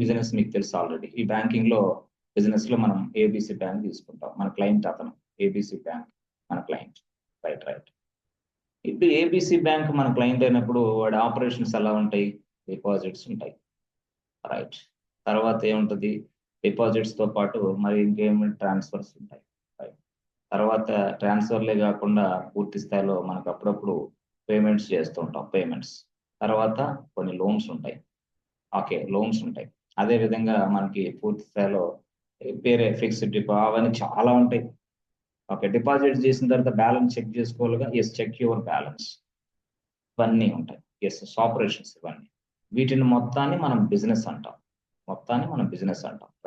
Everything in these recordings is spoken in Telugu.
బిజినెస్ మీకు తెలుసు ఆల్రెడీ. ఈ బ్యాంకింగ్ లో బిజినెస్ లో మనం ఏబిసి బ్యాంక్ తీసుకుంటాం. మన క్లయింట్ అతను ఏబిసి బ్యాంక్ మన క్లయింట్. రైట్. ఇప్పుడు ఏబిసి బ్యాంక్ మన క్లయింట్ అయినప్పుడు వాడి ఆపరేషన్స్ ఎలా ఉంటాయి? డిపాజిట్స్ ఉంటాయి. రైట్. తర్వాత ఏముంటది? డిపాజిట్స్ తో పాటు మరి ఇంకేమి ట్రాన్స్ఫర్స్ ఉంటాయి. రైట్. తర్వాత ట్రాన్స్ఫర్లే కాకుండా పూర్తి స్థాయిలో మనకు అప్పుడప్పుడు పేమెంట్స్ చేస్తూ ఉంటాం. పేమెంట్స్ తర్వాత కొన్ని లోన్స్ ఉంటాయి. ఓకే, లోన్స్ ఉంటాయి. అదే విధంగా మనకి పూర్తి స్థాయిలో వేరే ఫిక్స్డ్ అవన్నీ చాలా ఉంటాయి. ఓకే, డిపాజిట్ చేసిన తర్వాత బ్యాలెన్స్ చెక్ చేసుకోవాలిగా. Yes, check your balance. ఇవన్నీ ఉంటాయి. ఎస్, ఆపరేషన్స్ ఇవన్నీ. వీటిని మొత్తాన్ని మనం బిజినెస్ అంటాం.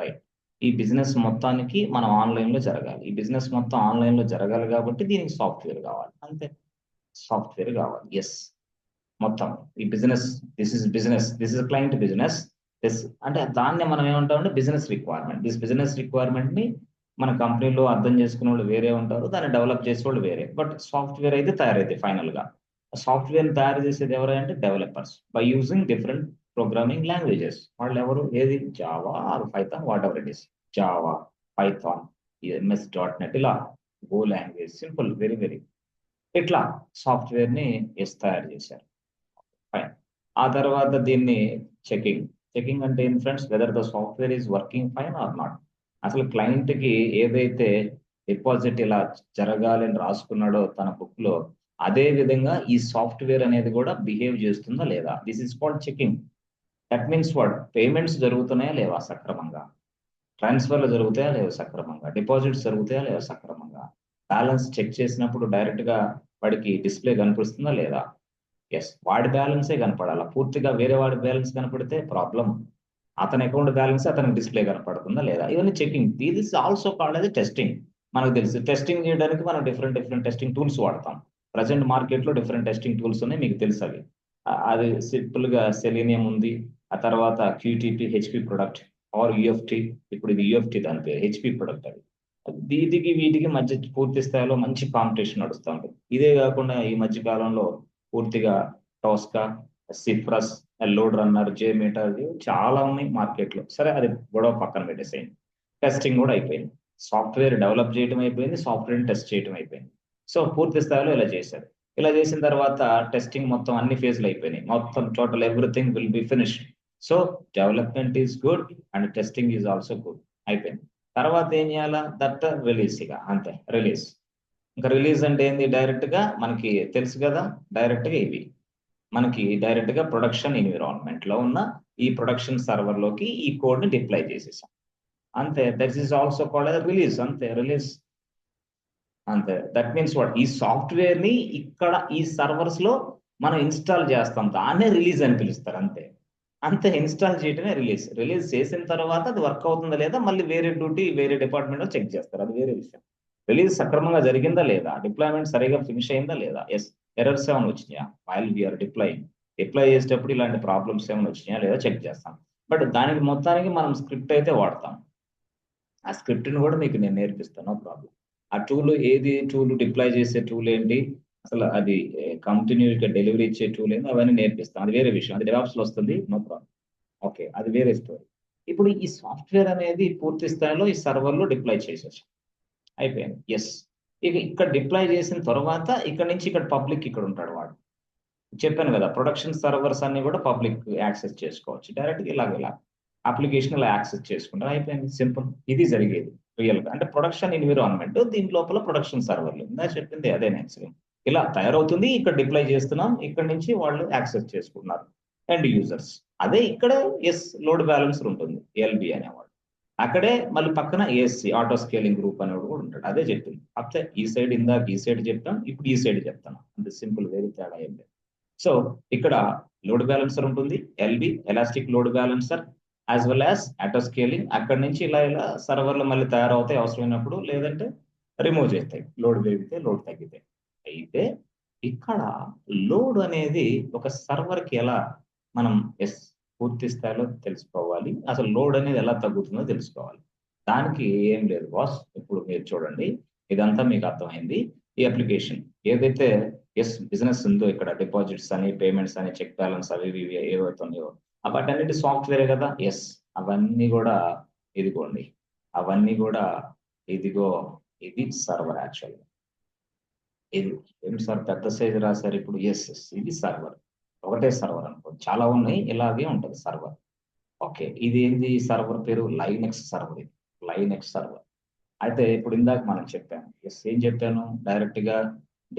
రైట్. ఈ బిజినెస్ మొత్తానికి మనం ఆన్లైన్ లో జరగాలి. ఈ బిజినెస్ మొత్తం ఆన్లైన్ లో జరగాలి కాబట్టి దీనికి సాఫ్ట్వేర్ కావాలి. అంతే, సాఫ్ట్వేర్ కావాలి. ఎస్, మొత్తం ఈ business, this is client business. అంటే దాన్ని మనం ఏమంటామంటే బిజినెస్ రిక్వైర్మెంట్. బిజినెస్ రిక్వైర్మెంట్ ని మన కంపెనీలో అర్థం చేసుకునే వాళ్ళు వేరే ఉంటారు, దాన్ని డెవలప్ చేసే వాళ్ళు వేరే. బట్ సాఫ్ట్వేర్ అయితే తయారైతే ఫైనల్ గా. సాఫ్ట్వేర్ తయారు చేసేది ఎవరంటే developers, by using different programming languages. వాళ్ళు ఎవరు? ఏది? Java or Python, whatever it is. Java, Python, MS.NET, ఇలా go language, simple, very very. ఇట్లా సాఫ్ట్వేర్ ని తయారు చేశారు. ఫైన్. ఆ తర్వాత దీన్ని చెకింగ్ అంటే ఏంటి friends? Whether the software is working fine or not. అసలు క్లయింట్ కి ఏదైతే డిపాజిట్ ఇలా జరగాలి అని రాసుకున్నాడో తన బుక్ లో, అదే విధంగా ఈ సాఫ్ట్వేర్ అనేది కూడా బిహేవ్ చేస్తుందా లేదా. This is called checking. That means what? Payments జరుగుతున్నాయా లేవా సక్రమంగా, ట్రాన్స్ఫర్లు జరుగుతాయా లేవా సక్రమంగా, డిపాజిట్స్ జరుగుతాయా లేవా సక్రమంగా, బ్యాలెన్స్ చెక్ చేసినప్పుడు డైరెక్ట్ గా వాడికి డిస్ప్లే కనిపిస్తుందా లేదా. ఎస్, వాడి బ్యాలెన్సే కనపడాలా. పూర్తిగా వేరే వాడి బ్యాలెన్స్ కనపడితే ప్రాబ్లం. అతని అకౌంట్ బ్యాలెన్స్ అతనికి డిస్ప్లే కనపడుతుందా లేదా, ఇవన్నీ చెకింగ్. దిస్ ఆల్సో కాల్డ్ అది టెస్టింగ్. మనకు తెలుసు, టెస్టింగ్ చేయడానికి మనం డిఫరెంట్ టెస్టింగ్ టూల్స్ వాడతాం. ప్రజెంట్ మార్కెట్ లో డిఫరెంట్ టెస్టింగ్ టూల్స్ ఉన్నాయి, మీకు తెలుసు అవి. అది సింపుల్ గా సెలీనియం ఉంది, ఆ తర్వాత QTP, HP product are UFT. ఇప్పుడు ఇది UFT దాని పేరు, HP ప్రొడక్ట్. అది వీటికి మధ్య పూర్తి స్థాయిలో మంచి కాంపిటీషన్ నడుస్తూ ఉంటుంది. ఇదే కాకుండా ఈ మధ్య కాలంలో పూర్తిగా టోస్కా, సిఫ్రస్, లోడ్ రన్నర్, JMeter, చాలా ఉన్నాయి మార్కెట్ లో. సరే, అది గొడవ పక్కన పెట్టేసేయండి. టెస్టింగ్ కూడా అయిపోయింది. సాఫ్ట్వేర్ డెవలప్ చేయడం అయిపోయింది, సాఫ్ట్వేర్ టెస్ట్ చేయడం అయిపోయింది. సో పూర్తి స్థాయిలో ఇలా చేశారు. ఇలా చేసిన తర్వాత టెస్టింగ్ మొత్తం అన్ని ఫేజ్లు అయిపోయినాయి. మొత్తం total everything will be finished. So development is good and testing is also good. అయిపోయింది. తర్వాత ఏం చేయాలా? That release. ఇక అంతే, రిలీజ్. ఇంకా రిలీజ్ అంటే ఏంది? డైరెక్ట్ గా మనకి తెలుసు కదా, డైరెక్ట్ గా ఇవి మనకి డైరెక్ట్ గా ప్రొడక్షన్ ఎన్విరాన్మెంట్ లో ఉన్న ఈ ప్రొడక్షన్ సర్వర్ లోకి ఈ కోడ్ ని డిప్లాయ్ చేసేసాం. అంతే, that is also called release. అంతే, రిలీజ్. అంతే. That means what? ఈ సాఫ్ట్వేర్ ని ఇక్కడ ఈ సర్వర్స్ లో మనం ఇన్స్టాల్ చేస్తాం, దాన్నే రిలీజ్ అని పిలుస్తారు. అంతే, ఇన్స్టాల్ చేయటమే రిలీజ్. రిలీజ్ చేసిన తర్వాత అది వర్క్ అవుతుందా లేదా మళ్ళీ వేరే డ్యూటీ, వేరే డిపార్ట్మెంట్ లో చెక్ చేస్తారు, అది వేరే విషయం. రిలీజ్ సక్రమంగా జరిగిందా లేదా, డిప్లాయ్మెంట్ సరిగా ఫినిష్ అయిందా లేదా, ఎస్, ఎర్రర్స్ ఏమైనా వచ్చినాయా వైల్ వీఆర్ డిప్లాయ్ చేసేటప్పుడు ఇలాంటి ప్రాబ్లమ్స్ ఏమైనా వచ్చినాయా లేదా చెక్ చేస్తాం. బట్ దానికి మొత్తానికి మనం స్క్రిప్ట్ అయితే వాడతాం. ఆ స్క్రిప్ట్ ని కూడా మీకు నేను నేర్పిస్తాను, నో ప్రాబ్లం. ఆ టూల్ ఏది, టూల్ డిప్లాయ్ చేసే టూల్ ఏంటి, అసలు అది కంటిన్యూగా డెలివరీ ఇచ్చే టూల్ ఏంటి, అవన్నీ నేర్పిస్తాం. అది వేరే విషయం, అది డెవాప్స్ లో వస్తుంది, నో ప్రాబ్లం. ఓకే, అది వేరే స్టోరీ. ఇప్పుడు ఈ సాఫ్ట్వేర్ అనేది పూర్తి స్థాయిలో ఈ సర్వర్ లో డిప్లాయ్ చేసేసాం, అయిపోయింది. ఎస్, ఇక ఇక్కడ డిప్లాయ్ చేసిన తర్వాత ఇక్కడ నుంచి ఇక్కడ పబ్లిక్ ఇక్కడ ఉంటాడు వాడు. చెప్పాను కదా, ప్రొడక్షన్ సర్వర్స్ అన్ని కూడా పబ్లిక్ యాక్సెస్ చేసుకోవచ్చు. డైరెక్ట్ ఇలా అప్లికేషన్ ఇలా యాక్సెస్ చేసుకుంటారు, అయిపోయింది, సింపుల్. ఇది జరిగేది రియల్ గా. అంటే ప్రొడక్షన్ ఎన్విరాన్మెంట్, దీని లోపల ప్రొడక్షన్ సర్వర్లు. ఇందా చెప్పింది అదే నేను. ఇలా తయారవుతుంది, ఇక్కడ డిప్లాయ్ చేస్తున్నాం, ఇక్కడ నుంచి వాళ్ళు యాక్సెస్ చేసుకుంటున్నారు ఎండ్ యూజర్స్. అదే ఇక్కడ లోడ్ బ్యాలెన్సర్ ఉంటుంది, LB అనేవాడు. అక్కడే మళ్ళీ పక్కన ASC, ఆటో స్కేలింగ్ గ్రూప్ అనేవాడు కూడా ఉంటాడు. అదే చెప్పింది. అప్పుడే ఈ సైడ్ ఇందాక ఈ సైడ్ చెప్తాం, ఇప్పుడు ఈ సైడ్ చెప్తాను. అంతే సింపుల్, వేరే తేడా ఏం లేదు. సో ఇక్కడ లోడ్ బ్యాలెన్సర్ ఉంటుంది, LB, elastic load balancer, as well as auto scaling. అక్కడ నుంచి ఇలా సర్వర్లు మళ్ళీ తయారవుతాయి అవసరమైనప్పుడు, లేదంటే రిమూవ్ చేస్తాయి లోడ్ పెరిగితే, లోడ్ తగ్గితే. అయితే ఇక్కడ లోడ్ అనేది ఒక సర్వర్ కి ఎలా మనం పూర్తి స్థాయిలో తెలుసుకోవాలి, అసలు లోడ్ అనేది ఎలా తగ్గుతుందో తెలుసుకోవాలి. దానికి ఏం లేదు బాస్, ఇప్పుడు మీరు చూడండి, ఇదంతా మీకు అర్థమైంది. ఈ అప్లికేషన్ ఏదైతే బిజినెస్ ఉందో, ఇక్కడ డిపాజిట్స్ అని, పేమెంట్స్ అని, చెక్ బ్యాలెన్స్ అవి ఇవి ఏవైతున్నాయో వాటన్నిటి సాఫ్ట్వేరే కదా. అవన్నీ కూడా ఇదిగోండి, అవన్నీ కూడా ఇదిగో, ఇది సర్వర్ యాక్చువల్. ఇది ఏంటి సార్ పెద్ద సైజు రాశారు ఇప్పుడు? ఎస్ ఎస్, ఇది సర్వర్, ఒకటే సర్వర్ అనుకో, చాలా ఉన్నాయి, ఇలాగే ఉంటుంది సర్వర్. ఓకే, ఇది ఏంది సర్వర్ పేరు? Linux server. ఇది లైనెక్స్ సర్వర్. అయితే ఇప్పుడు ఇందాక మనం చెప్పాను, ఎస్ ఏం చెప్పాను, డైరెక్ట్ గా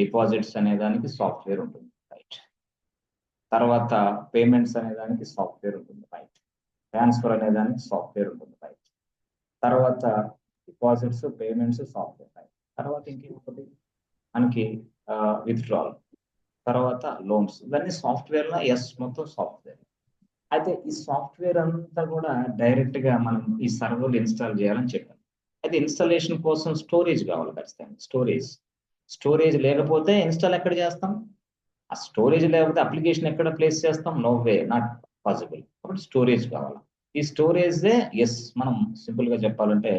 డిపాజిట్స్ అనే దానికి సాఫ్ట్వేర్ ఉంటుంది, రైట్. తర్వాత పేమెంట్స్ అనే దానికి సాఫ్ట్వేర్ ఉంటుంది, రైట్. ట్రాన్స్ఫర్ అనే దానికి సాఫ్ట్వేర్ ఉంటుంది, రైట్. తర్వాత డిపాజిట్స్, పేమెంట్స్, సాఫ్ట్వేర్, రైట్. తర్వాత ఇంకేముంటుంది మనకి? విత్డ్రాల్, తర్వాత లోన్స్, ఇవన్నీ సాఫ్ట్వేర్ లా? ఎస్, మొత్తం సాఫ్ట్వేర్. అయితే ఈ సాఫ్ట్వేర్ అంతా కూడా డైరెక్ట్ గా మనం ఈ సర్వర్లు ఇన్స్టాల్ చేయాలని చెప్పాను. అయితే ఇన్స్టాలేషన్ కోసం స్టోరేజ్ కావాలి ఖచ్చితంగా. స్టోరేజ్ లేకపోతే ఇన్స్టాల్ ఎక్కడ చేస్తాం? ఆ స్టోరేజ్ లేకపోతే అప్లికేషన్ ఎక్కడ ప్లేస్ చేస్తాం? No way, not possible. కాబట్టి స్టోరేజ్ కావాలి. ఈ స్టోరేజ్ ఎస్, మనం సింపుల్ గా చెప్పాలంటే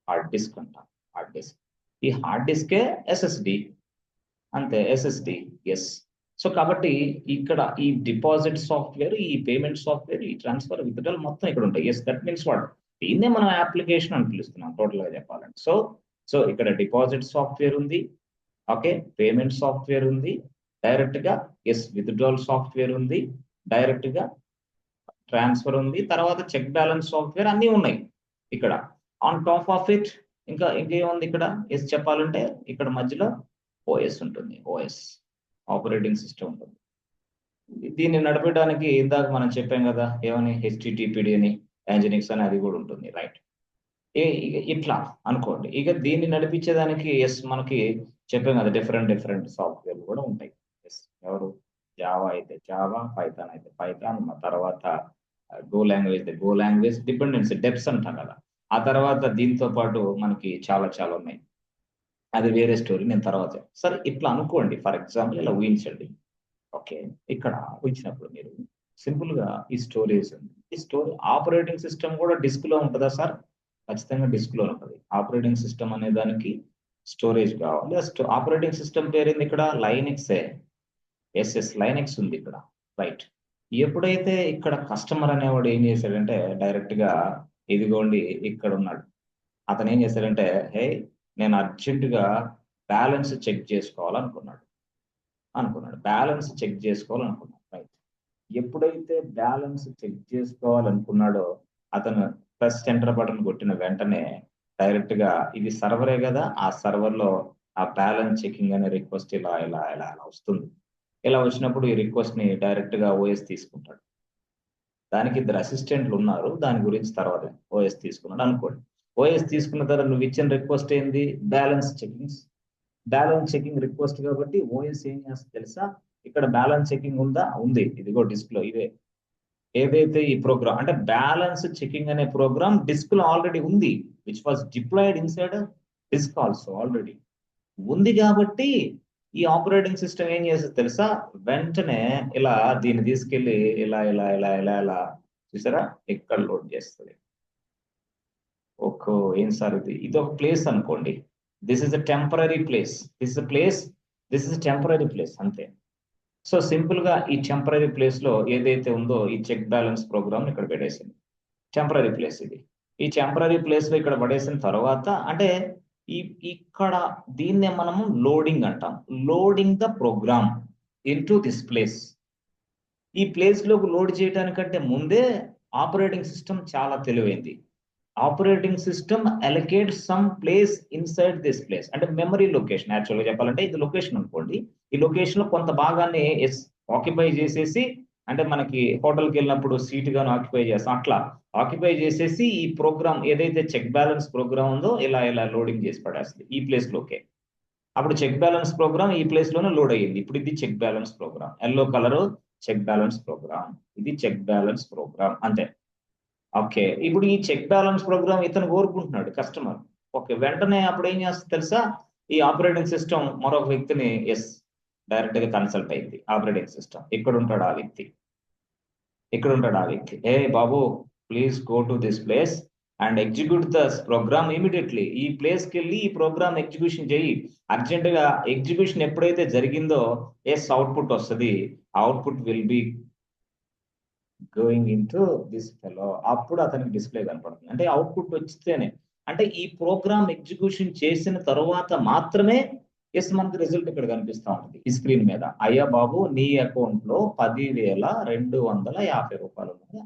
హార్డ్ డిస్క్ అంటాం. హార్డ్ డిస్క్, ఈ హార్డ్ డిస్కే ఎస్ఎస్డి, అంతే, ఎస్ఎస్డి. ఎస్. సో కాబట్టి ఇక్కడ ఈ డిపాజిట్ సాఫ్ట్వేర్, ఈ పేమెంట్ సాఫ్ట్వేర్, ఈ ట్రాన్స్ఫర్, విత్డ్రాల్ మొత్తం ఇక్కడ ఉంటాయి. ఎస్, దట్ మీన్స్ వాట్, దీన్నే మనం అప్లికేషన్ అని పిలుస్తున్నాం టోటల్ గా చెప్పాలంటే. సో ఇక్కడ డిపాజిట్ సాఫ్ట్వేర్ ఉంది, ఓకే, పేమెంట్ సాఫ్ట్వేర్ ఉంది, డైరెక్ట్ గా ఎస్ విత్డ్రాల్ సాఫ్ట్వేర్ ఉంది, డైరెక్ట్ గా ట్రాన్స్ఫర్ ఉంది, తర్వాత చెక్ బ్యాలెన్స్ సాఫ్ట్వేర్, అన్ని ఉన్నాయి ఇక్కడ. ఆన్ టాప్ ఆఫ్ ఇట్ ఇంకేముంది ఇక్కడ? ఎస్ చెప్పాలంటే ఇక్కడ మధ్యలో ఓఎస్ ఉంటుంది. ఓఎస్, ఆపరేటింగ్ సిస్టమ్ ఉంటుంది. దీన్ని నడపడానికి ఇందాక మనం చెప్పాం కదా, ఏమని? హెచ్టిటిపిడి అని, యాంజనిక్స్ అని, అది కూడా ఉంటుంది, రైట్. ఇట్లా అనుకోండి. ఇక దీన్ని నడిపించేదానికి ఎస్ మనకి చెప్పాం కదా, డిఫరెంట్ సాఫ్ట్వేర్లు కూడా ఉంటాయి. ఎస్, ఎవరు? జావా అయితే జావా, పైథాన్ అయితే పైథాన్, తర్వాత గో లాంగ్వేజ్, డిపెండెన్సీ డెప్స్ అంటాం కదా. ఆ తర్వాత దీంతో పాటు మనకి చాలా చాలా ఉన్నాయి, అది వేరే స్టోరీ, నేను తర్వాత. సరే ఇట్లా అనుకోండి, ఫర్ ఎగ్జాంపుల్ ఇలా ఊహించండి. ఓకే, ఇక్కడ ఊహించినప్పుడు మీరు సింపుల్ గా ఈ స్టోరేజ్ ఉంది, ఈ ఆపరేటింగ్ సిస్టమ్ కూడా డిస్క్ లో ఉంటుందా సార్? ఖచ్చితంగా డిస్క్ లో ఉంటుంది. ఆపరేటింగ్ సిస్టమ్ అనే దానికి స్టోరేజ్ కావాలి. ఆపరేటింగ్ సిస్టమ్ పేరేంది ఇక్కడ? లైనెక్సే. ఎస్ఎస్, లైనెక్స్ ఉంది ఇక్కడ, రైట్. ఎప్పుడైతే ఇక్కడ కస్టమర్ అనేవాడు ఏం చేశాడంటే డైరెక్ట్ గా ఇదిగోండి ఇక్కడ ఉన్నాడు, అతను ఏం చేశాడంటే, హే నేను అర్జెంట్ గా బ్యాలెన్స్ చెక్ చేసుకోవాలనుకున్నాడు, బ్యాలెన్స్ చెక్ చేసుకోవాలనుకున్నాడు, రైట్. ఎప్పుడైతే బ్యాలెన్స్ చెక్ చేసుకోవాలనుకున్నాడో అతను ప్లస్ సెంటర్ బటన్ కొట్టిన వెంటనే డైరెక్ట్ గా ఇది సర్వరే కదా, ఆ సర్వర్ లో ఆ బ్యాలెన్స్ చెకింగ్ అనే రిక్వెస్ట్ ఇలా ఇలా ఇలా ఇలా వస్తుంది. ఇలా వచ్చినప్పుడు ఈ రిక్వెస్ట్ ని డైరెక్ట్ గా ఓఎస్ తీసుకుంటాడు. దానికి ఇద్దరు అసిస్టెంట్లు ఉన్నారు, దాని గురించి తర్వాత. ఓఎస్ తీసుకున్నాడు అనుకోండి. ఓఎస్ తీసుకున్న తర్వాత నువ్వు ఇచ్చిన రిక్వెస్ట్ ఏంది? బ్యాలెన్స్ చెకింగ్ రిక్వెస్ట్ కాబట్టి ఓఎస్ ఏం చేస్తుంది తెలుసా? ఇక్కడ బ్యాలెన్స్ చెకింగ్ ఉందా? ఉంది, ఇదిగో డిస్క్ లో ఇదే. ఏదైతే ఈ ప్రోగ్రామ్ అంటే బ్యాలెన్స్ చెకింగ్ అనే ప్రోగ్రామ్ డిస్క్ లో ఆల్రెడీ ఉంది, which was deployed inside disk also, already ఉంది. కాబట్టి ఈ ఆపరేటింగ్ సిస్టమ్ ఏం చేస్తుంది తెలుసా? వెంటనే ఇలా దీన్ని తీసుకెళ్లి ఇలా ఇలా ఇలా ఇలా ఇలా చూసారా, ఇక్కడ లోడ్ చేస్తుంది. ఓకే, ఏం సార్ ఇది ఒక ప్లేస్ అనుకోండి, this is a temporary place, this is temporary place, అంతే. సో సింపుల్ గా ఈ టెంపరీ ప్లేస్ లో ఏదైతే ఉందో ఈ చెక్ బ్యాలెన్స్ ప్రోగ్రామ్ ఇక్కడ పెట్టేసింది. టెంపరీ ప్లేస్ ఇది. ఈ టెంపరీ ప్లేస్ లో ఇక్కడ పడేసిన తర్వాత అంటే ఇక్కడ దీన్నే మనము లోడింగ్ అంటాం. Loading the program into this place. ఈ ప్లేస్ లోకి లోడ్ చేయడానికంటే ముందే ఆపరేటింగ్ సిస్టమ్ చాలా తెలివైంది. Operating system allocate some place inside this place, అంటే మెమరీ లొకేషన్. యాక్చువల్ గా చెప్పాలంటే ఇది లొకేషన్ అనుకోండి, ఈ లొకేషన్ లో కొంత భాగాన్ని ఆక్యుపై చేసేసి, అంటే మనకి హోటల్కి వెళ్ళినప్పుడు సీట్ గాను ఆక్యుపై చేస్తాం, అట్లా ఆక్యుపై చేసేసి ఈ ప్రోగ్రామ్ ఏదైతే చెక్ బ్యాలెన్స్ ప్రోగ్రామ్ ఉందో ఇలా ఇలా లోడింగ్ చేసి పడేస్తుంది ఈ ప్లేస్ లోకే. అప్పుడు చెక్ బ్యాలెన్స్ ప్రోగ్రామ్ ఈ ప్లేస్ లోనే లోడ్ అయ్యింది. ఇప్పుడు ఇది check balance program, yellow colour check balance program, ఇది చెక్ బ్యాలెన్స్ ప్రోగ్రామ్, అంతే. ఓకే, ఇప్పుడు ఈ చెక్ బ్యాలెన్స్ ప్రోగ్రామ్ ఇతను కోరుకుంటున్నాడు కస్టమర్. ఓకే, వెంటనే అప్పుడు ఏం చేస్తుంది తెలుసా? ఈ ఆపరేటింగ్ సిస్టమ్ మరొక వ్యక్తిని డైరెక్ట్ గా కన్సల్ట్ అయింది. ఆపరేటింగ్ సిస్టమ్ ఇక్కడ ఉంటాడు ఆ వ్యక్తి, ఏ బాబు please go to this place and execute this program immediately. ఈ ప్లేస్కి వెళ్ళి ఈ ప్రోగ్రామ్ ఎగ్జిక్యూషన్ చేయి అర్జెంట్ గా. ఎగ్జిక్యూషన్ ఎప్పుడైతే జరిగిందో అవుట్పుట్ వస్తుంది. Output will be going in to this fellow, అప్పుడు అతనికి డిస్ప్లే కనపడుతుంది. అంటే అవుట్పుట్ వచ్చితేనే, అంటే ఈ ప్రోగ్రామ్ ఎగ్జిక్యూషన్ చేసిన తర్వాత మాత్రమే ఎస్ మనకి రిజల్ట్ ఇక్కడ కనిపిస్తా ఉంటుంది ఈ స్క్రీన్ మీద. అయ్యా బాబు నీ అకౌంట్ లో 10,250 రూపాయలు ఉన్నాయి,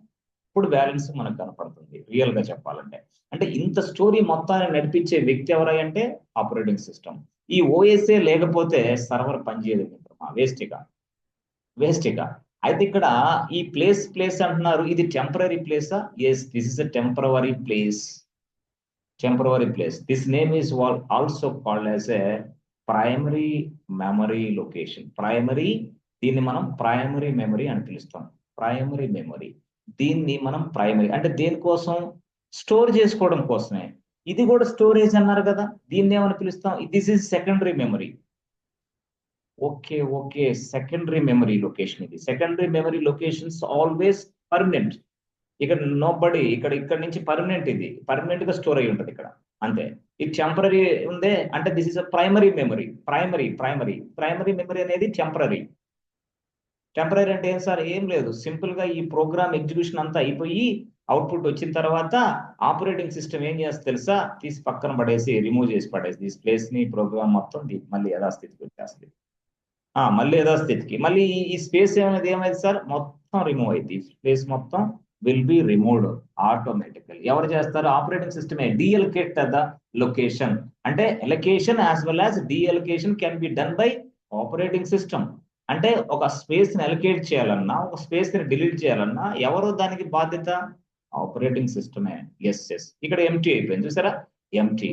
ఇప్పుడు బ్యాలెన్స్ మనకు కనపడుతుంది రియల్ గా చెప్పాలంటే. అంటే ఇంత స్టోరీ మొత్తాన్ని నడిపించే వ్యక్తి ఎవరంటే ఆపరేటింగ్ సిస్టమ్. ఈ ఓఎస్ఏ లేకపోతే సర్వర్ పనిచేయదు మిత్రమా, వేస్ట్గా. అయితే ఇక్కడ ఈ ప్లేస్ అంటున్నారు, ఇది టెంపరీ ప్లేసా? Yes, this is a temporary place. This name is also called as a primary memory location. దీన్ని మనం ప్రైమరీ మెమరీ అని పిలుస్తాం. ప్రైమరీ మెమరీ, దీన్ని మనం ప్రైమరీ అంటే దేనికోసం? స్టోర్ చేసుకోవడం కోసమే. ఇది కూడా స్టోరేజ్ అన్నారు కదా, దీన్ని ఏమని పిలుస్తాం? This is secondary memory. Okay, secondary memory location ఇది. Secondary memory locations always permanent. ఇక్కడ నోబడి ఇక్కడ నుంచి పర్మనెంట్, ఇది పర్మనెంట్ గా స్టోర్ అయి ఉంటుంది ఇక్కడ, అంతే. ఇది టెంపరీ ఉందే అంటే this is a primary memory. Primary memory అనేది టెంపరీ అంటే ఏం సార్? ఏం లేదు, సింపుల్ గా ఈ ప్రోగ్రామ్ ఎగ్జిక్యూషన్ అంతా అయిపోయి అవుట్పుట్ వచ్చిన తర్వాత ఆపరేటింగ్ సిస్టమ్ ఏం చేస్తుంది తెలుసా? తీసి పక్కన పడేసి రిమూవ్ చేసి పడేసి ఈ ప్లేస్ ని, ప్రోగ్రామ్ మొత్తం మళ్ళీ యథాస్థితికి వచ్చేస్తుంది. మళ్ళీ యథాస్థితికి, మళ్ళీ ఈ స్పేస్ ఏమైంది సార్? మొత్తం రిమూవ్ అయింది. ఈ స్పేస్ మొత్తం విల్ బి రిమూవ్డ్ ఆటోమేటికల్. ఎవరు చేస్తారు? ఆపరేటింగ్ సిస్టమే డీఎల్కేట్ ద లొకేషన్. అంటే allocation as well as deallocation can be done by operating system. అంటే ఒక స్పేస్ ని ఎలకేట్ చేయాలన్నా, ఒక స్పేస్ ని డిలీట్ చేయాలన్నా ఎవరు దానికి బాధ్యత? ఆపరేటింగ్ సిస్టమే. ఎస్, ఇక్కడ ఎంటీ అయిపోయింది చూసారా, ఎంటీ.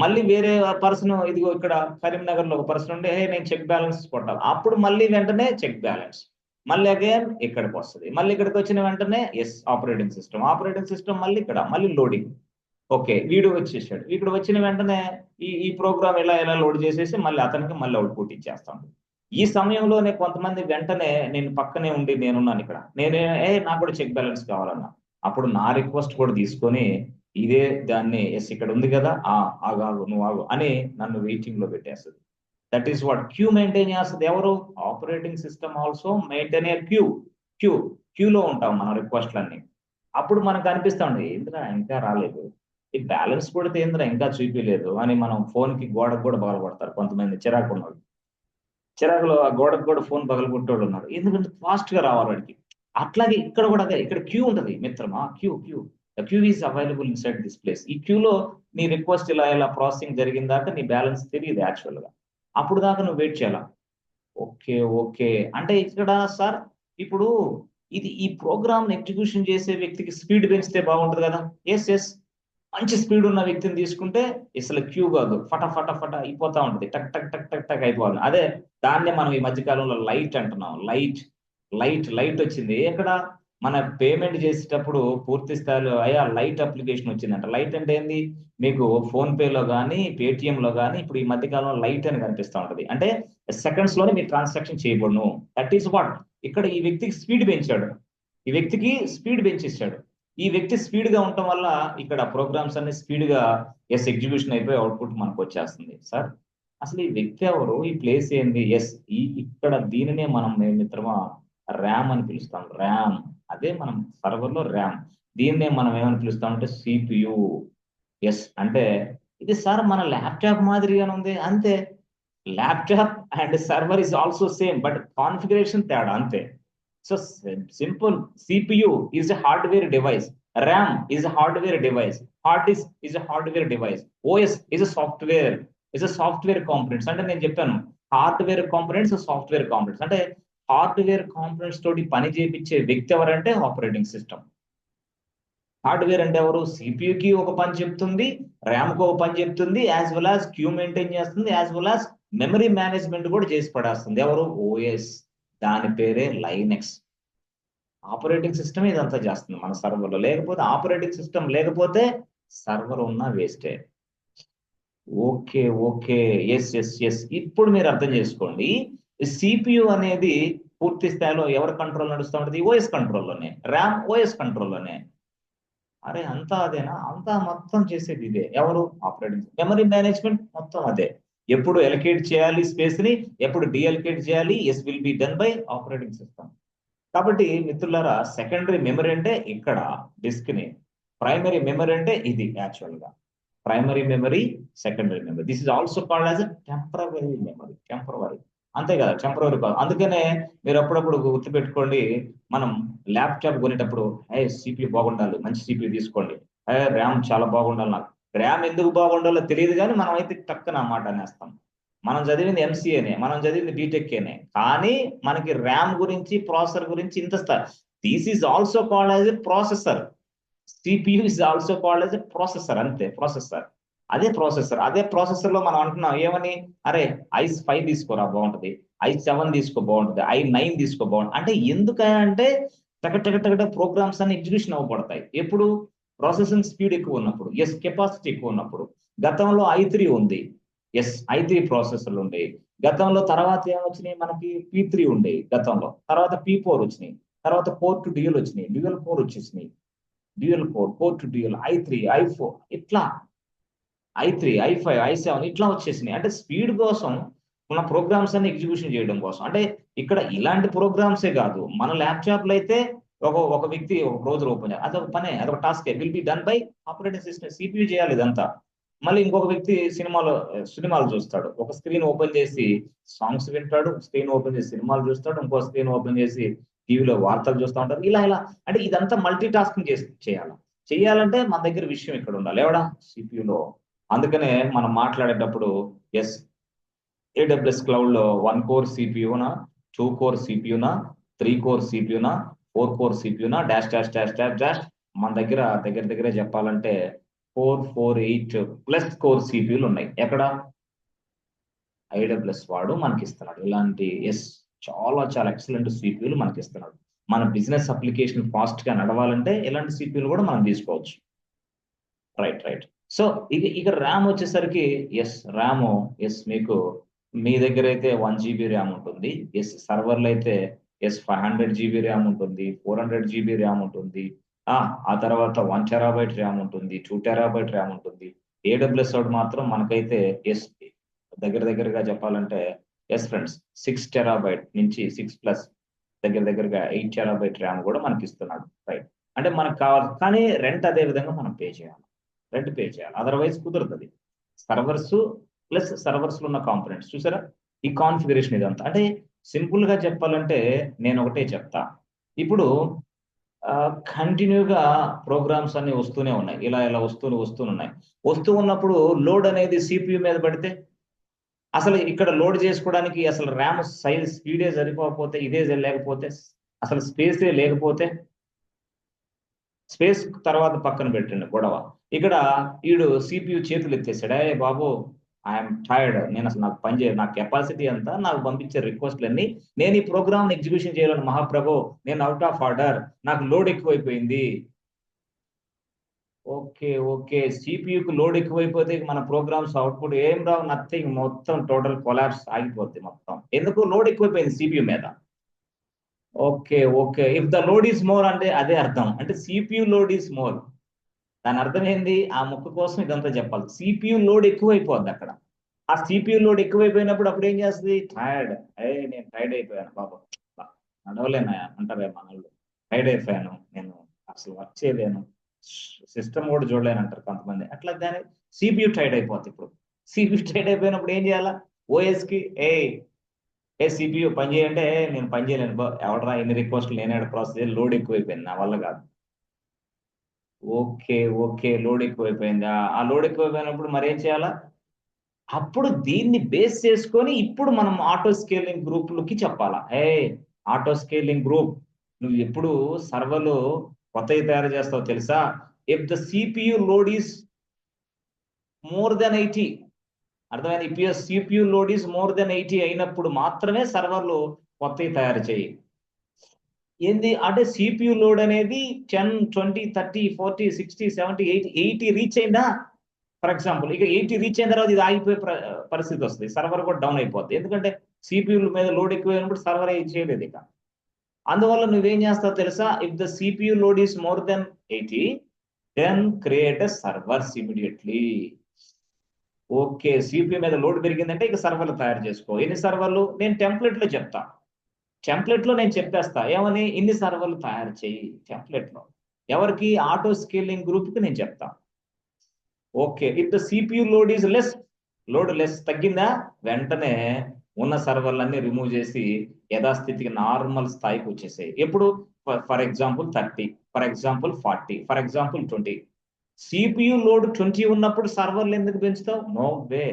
మళ్ళీ వేరే పర్సన్, ఇదిగో ఇక్కడ కరీంనగర్ లో ఒక పర్సన్ ఉంటే నేను చెక్ బ్యాలెన్స్ కొట్టాలి, అప్పుడు మళ్ళీ వెంటనే చెక్ బ్యాలెన్స్, మళ్ళీ అగైన్ ఇక్కడికి వస్తుంది. మళ్ళీ ఇక్కడికి వచ్చిన వెంటనే ఎస్ ఆపరేటింగ్ సిస్టమ్ మళ్ళీ ఇక్కడ మళ్ళీ లోడింగ్. ఓకే, వీడియో వచ్చేసాడు, ఇక్కడ వచ్చిన వెంటనే ఈ ప్రోగ్రామ్ ఎలా లోడ్ చేసేసి మళ్ళీ అతనికి మళ్ళీ అవుట్పుట్ ఇచ్చేస్తాం. ఈ సమయంలోనే కొంతమంది వెంటనే నేను పక్కనే ఉండి నేనున్నాను ఇక్కడ, నాకు కూడా చెక్ బ్యాలెన్స్ కావాలన్నా, అప్పుడు నా రిక్వెస్ట్ కూడా తీసుకొని ఇదే దాన్ని ఎస్ ఇక్కడ ఉంది కదా, ఆగాగు నువ్వు ఆగు అని నన్ను వెయిటింగ్ లో పెట్టేస్తుంది. That is what queue maintain చేస్తుంది. ఎవరు? ఆపరేటింగ్ సిస్టమ్ ఆల్సో మెయింటైన్ ఏ క్యూలో ఉంటాం మన రిక్వెస్ట్లన్నీ. అప్పుడు మనకు అనిపిస్తా ఉంది ఏంద్రా ఇంకా రాలేదు, ఈ బ్యాలెన్స్ కొడితే ఏంద్రా ఇంకా చూపించలేదు అని మనం ఫోన్ కి గోడకు కూడా పగలగొడతారు కొంతమంది చిరాకు ఉన్నారు. చిరాకులో ఆ గోడకు కూడా ఫోన్ పగలగొట్టేవాళ్ళు ఉన్నారు, ఎందుకంటే ఫాస్ట్ గా రావాలి వాడికి. అట్లాగే ఇక్కడ కూడా అదే, ఇక్కడ క్యూ ఉంటది మిత్రమా, queue is available inside this place. ఈ క్యూలో నీ రిక్వెస్ట్ ఇలా ప్రాసెసింగ్ జరిగిన దాకా నీ బ్యాలెన్స్ తెలియదు యాక్చువల్ గా, అప్పుడు దాకా నువ్వు వెయిట్ చేయాలా. ఓకే, అంటే ఇక్కడ సార్ ఇప్పుడు ఈ ప్రోగ్రామ్ ఎగ్జిక్యూషన్ చేసే వ్యక్తికి స్పీడ్ పెంచితే బాగుంటుంది కదా. ఎస్, మంచి స్పీడ్ ఉన్న వ్యక్తిని తీసుకుంటే అసలు క్యూ కాదు, ఫట అయిపోతా ఉంటుంది, టక్ టక్ టక్ టక్ టక్ అయిపోవాలి. అదే దాన్నే మనం ఈ మధ్య కాలంలో లైట్ అంటున్నాం. లైట్ వచ్చింది ఎక్కడ? మన పేమెంట్ చేసేటప్పుడు పూర్తి స్థాయిలో అయ్యా లైట్ అప్లికేషన్ వచ్చిందంట. లైట్ అంటే ఏంది? మీకు ఫోన్ పేలో కానీ పేటిఎం లో కానీ ఇప్పుడు ఈ మధ్య కాలంలో లైట్ అని కనిపిస్తూ ఉంటది. అంటే సెకండ్స్ లోనే మీరు ట్రాన్సాక్షన్ చేయబడును. దట్ ఈస్ వాట్ ఇక్కడ ఈ వ్యక్తికి స్పీడ్ పెంచాడు, ఈ వ్యక్తి స్పీడ్ గా ఉండటం వల్ల ఇక్కడ ప్రోగ్రామ్స్ అన్ని స్పీడ్ గా ఎగ్జిక్యూషన్ అయిపోయి అవుట్పుట్ మనకు వచ్చేస్తుంది. సార్ అసలు ఈ వ్యక్తి ఎవరు? ఈ ప్లేస్ ఏంది? ఇక్కడ దీనినే మనం మిత్రమా ర్యామ్ అని పిలుస్తాం. ర్యామ్, అదే మనం సర్వర్ లో ర్యామ్, దీన్నే మనం ఏమని పిలుస్తామంటే సిపియు. ఎస్, అంటే ఇది సార్ మన ల్యాప్టాప్ మాదిరిగానే ఉంది అంతే. Laptop and server is also same, but configuration తేడా అంతే. So simple, CPU is a hardware device, RAM is a hardware device, hard disk is a hardware device, OS is a software components. అంటే నేను చెప్పాను హార్డ్వేర్ కాంపోనెంట్స్, సాఫ్ట్వేర్ కాంపోనెంట్స్. అంటే హార్డ్వేర్ కాంపోనెంట్స్ తోటి పని చేయించే వ్యక్తి ఎవరంటే ఆపరేటింగ్ సిస్టమ్. హార్డ్వేర్ అంటే ఎవరు? సిపియుకి ఒక పని చెప్తుంది, ర్యామ్ కి ఒక పని చెప్తుంది, as well as queue maintain చేస్తుంది, as well as memory management కూడా చేసి పడేస్తుంది. ఎవరు? ఓఎస్, దాని పేరే లైనెక్స్. ఆపరేటింగ్ సిస్టమ్ ఇదంతా చేస్తుంది మన సర్వర్లో. లేకపోతే ఆపరేటింగ్ సిస్టమ్ లేకపోతే సర్వర్ ఉన్నా వేస్టే. Okay, yes. ఇప్పుడు మీరు అర్థం చేసుకోండి, సిపియు అనేది పూర్తి స్థాయిలో ఎవరి కంట్రోల్ నడుస్తూ ఉంటుంది? ఓఎస్ కంట్రోల్లోనే. ర్యామ్ ఓఎస్ కంట్రోల్లోనే. అరే అంతా అదేనా? అంతా మొత్తం చేసేది ఇదే. ఎవరు? ఆపరేటింగ్. మెమరీ మేనేజ్మెంట్ మొత్తం అదే. ఎప్పుడు ఎలకేట్ చేయాలి స్పేస్ ని, ఎప్పుడు డిఎలకేట్ చేయాలి, yes will be done by operating system. కాబట్టి మిత్రులారా, సెకండరీ మెమరీ అంటే ఇక్కడ డిస్క్ ని, ప్రైమరీ మెమరీ అంటే ఇది యాక్చువల్ గా primary memory, secondary memory. This is also called as temporary memory. Temporary అంతే కదా, టెంపరరీ కాదు. అందుకనే మీరు అప్పుడప్పుడు గుర్తుపెట్టుకోండి, మనం ల్యాప్టాప్ కొనేటప్పుడు సిపియు బాగుండాలి, మంచి సిపియు తీసుకోండి, ర్యామ్ చాలా బాగుండాలి. నాకు ర్యామ్ ఎందుకు బాగుండాలో తెలియదు, కానీ మనం అయితే టక్కన ఆ మాట అనేస్తాం. మనం చదివింది ఎంసీఏనే, మనం చదివింది బీటెక్కేనే, కానీ మనకి ర్యామ్ గురించి, ప్రాసెసర్ గురించి ఇంత this is also called as a processor. CPU is also called as a processor. అంతే, ప్రాసెసర్. అదే ప్రాసెసర్ లో మనం అంటున్నాం ఏమని, అరే i5 తీసుకోరా బాగుంటది, i7 తీసుకో బాగుంటది, i9 తీసుకో బాగుంటుంది. అంటే ఎందుకంటే టక ప్రోగ్రామ్స్ అన్ని ఎగ్జిక్యూషన్ అవ్వబడతాయి ఎప్పుడు, ప్రాసెసింగ్ స్పీడ్ ఎక్కువ ఉన్నప్పుడు, ఎస్ కెపాసిటీ ఎక్కువ ఉన్నప్పుడు. గతంలో i3 ఉంది, ఎస్ i3 ప్రాసెసర్లు ఉండేవి గతంలో. తర్వాత ఏమొచ్చినాయి మనకి, p3 ఉండేవి గతంలో, తర్వాత p4 వచ్చినాయి, తర్వాత కోర్ టు డ్యూయల్ వచ్చినాయి, డ్యూయల్ కోర్ వచ్చేసినాయి, dual core to dual, i3 i4 ఇట్లా, i3 i5 i7 ఇట్లా వచ్చేసినాయి. అంటే స్పీడ్ కోసం మన ప్రోగ్రామ్స్ అన్ని ఎగ్జిక్యూషన్ చేయడం కోసం. అంటే ఇక్కడ ఇలాంటి ప్రోగ్రామ్సే కాదు, మన ల్యాప్టాప్ లో అయితే ఒక వ్యక్తి ఒక రోజు ఓపెన్ చేయాలి, అదొక పనే, అదొక task, will be done by operating system, CPU చేయాలి ఇదంతా. మళ్ళీ ఇంకొక వ్యక్తి సినిమాలు చూస్తాడు, ఒక స్క్రీన్ ఓపెన్ చేసి సాంగ్స్ వింటాడు, స్క్రీన్ ఓపెన్ చేసి సినిమాలు చూస్తాడు, ఇంకో స్క్రీన్ ఓపెన్ చేసి టీవీలో వార్తలు చూస్తూ ఉంటారు. ఇలా అంటే ఇదంతా మల్టీ టాస్కింగ్ చేయాలంటే మన దగ్గర విషయం ఇక్కడ ఉండాలి, ఎవడా, సిపియులో. అందుకనే మనం మాట్లాడేటప్పుడు ఎస్, ఏడబ్ల్యూఎస్ క్లౌడ్ లో 1 కోర్ సిపియునా, 2 కోర్ సిపియునా, 3 కోర్ సిపియునా, 4 కోర్ సిపియునా, dash dash dash dash dash, మన దగ్గర చెప్పాలంటే 448 ప్లస్ కోర్ సిపియులు ఉన్నాయి. ఎక్కడ, ఐడబ్ల్యూఎస్ వాడు మనకి ఇస్తున్నాడు ఇలాంటి, ఎస్, చాలా ఎక్సలెంట్ సిపియులు మనకి ఇస్తున్నాడు. మన బిజినెస్ అప్లికేషన్ ఫాస్ట్ గా నడవాలంటే ఇలాంటి సిపియులు కూడా మనం తీసుకోవచ్చు. రైట్. సో ఇక ర్యామ్ వచ్చేసరికి, ఎస్ మీకు, మీ దగ్గర అయితే 1 GB ర్యామ్ ఉంటుంది, ఎస్ సర్వర్లు అయితే ఎస్ 500 GB ర్యామ్ ఉంటుంది, 400 GB ర్యామ్ ఉంటుంది, ఆ తర్వాత 1 TB ర్యామ్ ఉంటుంది, 2 TB ర్యామ్ ఉంటుంది. ఏడబ్ల్యూఎస్ వాడు మాత్రం మనకైతే ఎస్ దగ్గరగా చెప్పాలంటే, ఎస్ ఫ్రెండ్స్, 6 TB నుంచి 6+ దగ్గరగా 8 TB ర్యామ్ కూడా మనకి ఇస్తున్నాడు. రైట్. అంటే మనకు కావాలి, కానీ రెంట్ అదే విధంగా మనం పే చేయాలి, అదర్వైజ్ కుదరదు. సర్వర్స్ ప్లస్ సర్వర్స్ లో ఉన్న కాంపోనెంట్స్ చూసారా, ఈ కాన్ఫిగరేషన్ ఇదంతా. అంటే సింపుల్ గా చెప్పాలంటే నేను ఒకటే చెప్తా, ఇప్పుడు కంటిన్యూగా ప్రోగ్రామ్స్ అన్ని వస్తూనే ఉన్నాయి, ఇలా వస్తూనే వస్తూ ఉన్నప్పుడు లోడ్ అనేది సిపియు మీద పడితే, అసలు ఇక్కడ లోడ్ చేసుకోవడానికి అసలు ర్యామ్ సైజ్ స్పీడే సరిపోకపోతే, ఇదే లేకపోతే, అసలు స్పేసే లేకపోతే, స్పేస్ తర్వాత పక్కన పెట్టండి గొడవ, ఇక్కడ వీడు సిపియు చేతులు ఎత్తేసాడు, బాబు ఐఎమ్ టైర్డ్, నేను అసలు నాకు పని చేయదు, నాకు కెపాసిటీ అంతా, నాకు పంపించే రిక్వెస్ట్లన్నీ, నేను ఈ ప్రోగ్రామ్ ఎగ్జిక్యూషన్ చేయాలని మహాప్రభు, నేను అవుట్ ఆఫ్ ఆర్డర్, నాకు లోడ్ ఎక్కువైపోయింది. ఓకే సిపియుకు లోడ్ ఎక్కువైపోతే మన ప్రోగ్రామ్స్ అవుట్పుట్ ఏం రావు, నథింగ్, మొత్తం టోటల్ కొలాప్స్ ఆగిపోద్ది మొత్తం. ఎందుకు, లోడ్ ఎక్కువైపోయింది సిపియు మీద. Okay if the load is more అంటే అదే అర్థం, అంటే సిపియు లోడ్ ఈస్ మోర్. దాని అర్థం ఏంది, ఆ ముక్క కోసం ఇదంతా చెప్పాలి, సిపియు లోడ్ ఎక్కువైపోద్ది అక్కడ. ఆ సిపియు లోడ్ ఎక్కువైపోయినప్పుడు అప్పుడు ఏం చేస్తుంది, నేను టైర్డ్ అయిపోయాను బాబు, నడవలేనా అంటారే మన వాళ్ళు, టైర్డ్ అయిపోయాను నేను, అసలు వర్క్ చేయలేను, సిస్టమ్ కూడా చూడలేను అంటారు కొంతమంది. అట్లా దాని సిపియు టైర్డ్ అయిపోతుంది. ఇప్పుడు సిపియు టైర్డ్ అయిపోయినప్పుడు ఏం చేయాలా, ఓఎస్ కి సిపియు పని చేయంటే, నేను పని చేయలేను, ఎవడరా ఎన్ని రిక్వెస్ట్లు నేనే ప్రాసెస్, లోడ్ ఎక్కువైపోయింది, నా వల్ల కాదు. ఓకే లోడ్ ఎక్కువైపోయిందా, ఆ లోడ్ ఎక్కువైపోయినప్పుడు మరి ఏం చేయాలా, అప్పుడు దీన్ని బేస్ చేసుకొని ఇప్పుడు మనం ఆటో స్కేలింగ్ గ్రూప్లకి చెప్పాలా, ఆటో స్కేలింగ్ గ్రూప్, నువ్వు ఎప్పుడు సర్వర్లు కొత్తవి తయారు చేస్తావు తెలుసా, if the CPU load is more then 80, అర్థమైంది, ఇప్పుడు CPU load is more then 80 అయినప్పుడు మాత్రమే సర్వర్లు కొత్తవి తయారు చేయి. ఏంది అంటే సిపియు లోడ్ అనేది 10 20 30 40 60 70 80 రీచ్ అయిందా, ఫర్ ఎగ్జాంపుల్ ఇక 80 రీచ్ అయిన తర్వాత ఇది ఆగిపోయే పరిస్థితి వస్తుంది, సర్వర్ కూడా డౌన్ అయిపోద్ది. ఎందుకంటే సిపియు మీద లోడ్ ఎక్కువైనప్పుడు సర్వర్ చేయలేదు ఇక. అందువల్ల నువ్వేం చేస్తావు తెలుసా, if the CPU load is more then 80 then create a servers immediately. Okay, CPU మీద లోడ్ పెరిగిందంటే ఇక సర్వర్లు తయారు చేసుకో. ఎన్ని సర్వర్లు, నేను టెంప్లెట్ లో చెప్తా, టెంప్లెట్ లో నేను చెప్పేస్తా ఏమని, ఇన్ని సర్వర్లు తయారు చేయి టెంప్లెట్ లో. ఎవరికి, ఆటో స్కేలింగ్ గ్రూప్ కి నేను చెప్తా. Okay, if the CPU load is less, load less తగ్గిందా, వెంటనే ఉన్న సర్వర్లన్నీ రిమూవ్ చేసి యథాస్థితికి నార్మల్ స్థాయికి వచ్చేసాయి. ఎప్పుడు, for example 30, for example 40, for example 20. CPU load 20 ఉన్నప్పుడు సర్వర్లు ఎందుకు పెంచుతావు? నో వే,